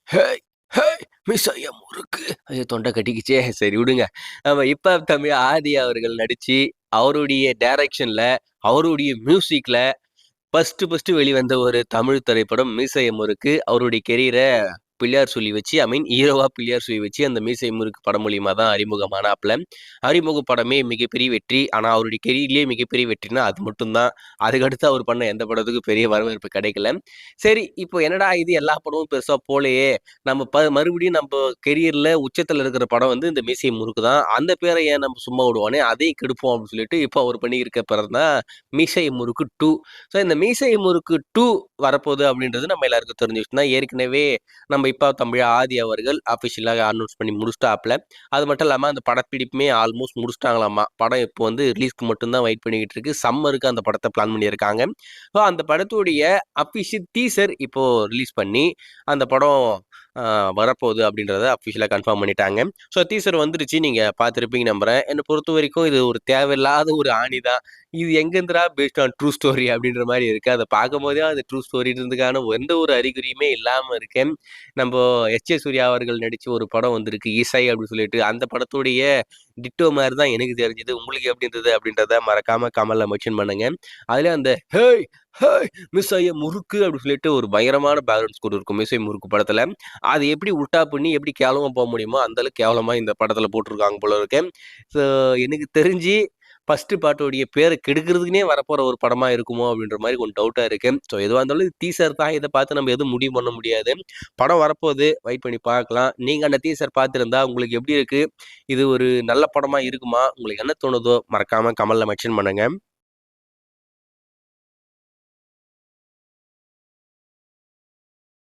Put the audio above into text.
Hey! Hey! மிஸ்ஸாய முறுக்கு. ஐயோ! தொண்டை கட்டிக்கிச்சே. சரி விடுங்க. ஆமா இப்ப தமிழ் ஆதி அவர்கள் நடிச்சு, அவருடைய டைரக்ஷன்ல, அவருடைய மியூசிக்ல ஃபர்ஸ்ட்டு வெளிவந்த ஒரு தமிழ் திரைப்படம் மீசைய முறுக்கு. அவருடைய கெரியர பிள்ளையார் சொல்லி வச்சு, ஐ மீன் ஹீரோவா பிள்ளையார் சொல்லி வச்சு, அந்த மீசை முறுக்கு படம் மூலியமா தான் அறிமுகமானாப்ல. அறிமுக படமே மிகப்பெரிய வெற்றி. ஆனா, அவருடைய கெரியர்லயே மிகப்பெரிய வெற்றினா அது மட்டும் தான். அதுக்கடுத்து அவர் பண்ண எந்த படத்துக்கும் பெரிய வரவேற்பு கிடைக்கல. சரி, இப்போ என்னடா இது எல்லா படமும் பெருசா போலயே! நம்ம மறுபடியும் நம்ப கெரியர்ல உச்சத்துல இருக்கிற படம் வந்து இந்த மீசை முறுக்கு தான். அந்த பேர ஏன் நம்ம சும்மா விடுவானே, அதையும் கெடுப்போம் அப்படின்னு சொல்லிட்டு, இப்போ அவர் பண்ணியிருக்க படம் தான் மீசை முறுக்கு 2. ஸோ இந்த மீசை முறுக்கு 2 வரப்போகுது அப்படின்றது நம்ம எல்லாருக்கும் தெரிஞ்ச விஷயம் தான். ஏற்கனவே நம்ம இப்ப தமிழ் ஆதி அவர்கள் அஃபிஷியலா அனௌன்ஸ் பண்ணி முடிச்சுட்டாப்ல. அது மட்டும் இல்லாம அந்த படப்பிடிப்புமே ஆல்மோஸ்ட் முடிச்சுட்டாங்களாமா. படம் இப்போ வந்து ரிலீஸ்க்கு மட்டும் தான் வெயிட் பண்ணிக்கிட்டு இருக்கு. சம்மருக்கு அந்த படத்த பிளான் பண்ணியிருக்காங்க. ஸோ அந்த படத்துடைய அஃபிஷியல் டீசர் இப்போ ரிலீஸ் பண்ணி, அந்த படம் அ வரப்போகுது அப்படின்றத அஃபிஷியலா கன்ஃபார்ம் பண்ணிட்டாங்க. ஸோ டீசர் வந்துருச்சு. நீங்க பார்த்திருப்பீங்கன்னு நம்புறேன். என்ன பொறுத்தவரைக்கும் இது ஒரு தேவையில்லாத ஒரு ஆணி தான். இது எங்கேருந்துடா பேஸ்ட் ஆன் ட்ரூ ஸ்டோரி அப்படின்ற மாரி இருக்கு. அத பார்க்கும்போதே அது ட்ரூ ஸ்டோரின்றதுக்கான எந்த ஒரு அறிகுறியுமே இல்லாம இருக்கு. நம்போ எஸ்.ஜே. சூர்யா அவர்கள் நடிச்ச ஒரு படம் வந்திருக்கு. இசை அப்படின்னு சொல்லிட்டு. அந்த படத்துடைய டிட்டோ மாரி தான் எனக்கு தெரிஞ்சது. உங்களுக்கு எப்படி இருந்தது அப்படின்றத மறக்காம கமெண்ட்ல மென்ஷன் பண்ணுங்க. அதுலயும் அந்த "ஹேய்! ஹேய்! மிஸ் ஐய முறுக்கு" அப்படின்னு சொல்லிட்டு ஒரு பயங்கரமான பேக்ரவுண்ட் ஸ்கோர் இருக்கும். மிஸ் ஐ முறுக்கு படத்துல. அது எப்படி உல்டா பண்ணி எப்படி கேவலமா போ முடியுமோ, அந்த அளவுக்கு கேவலமா இந்த படத்துல போட்டுருக்காங்க போல இருக்கு. ஸோ எனக்கு தெரிஞ்சு ஃபர்ஸ்ட் பார்ட்டோடைய பேர கெடுக்கிறதுக்குன்னே வரப்போற ஒரு படமா இருக்குமோ அப்படின்ற மாரி கொஞ்சம் டவுட்டா இருக்கு. ஸோ எதுவா இருந்தாலும் டீசர் தான். இத பார்த்து நம்ம எதுவும் முடிவு பண்ண முடியாது. படம் வரப்போது. வெயிட் பண்ணி பார்க்கலாம். நீங்க அந்த டீசர் பார்த்திருந்தா உங்களுக்கு எப்படி இருக்கு? இது ஒரு நல்ல படமா இருக்குமா? உங்களுக்கு என்ன தோணுதோ மறக்காம கமெண்ட்ல மென்ஷன் பண்ணுங்க.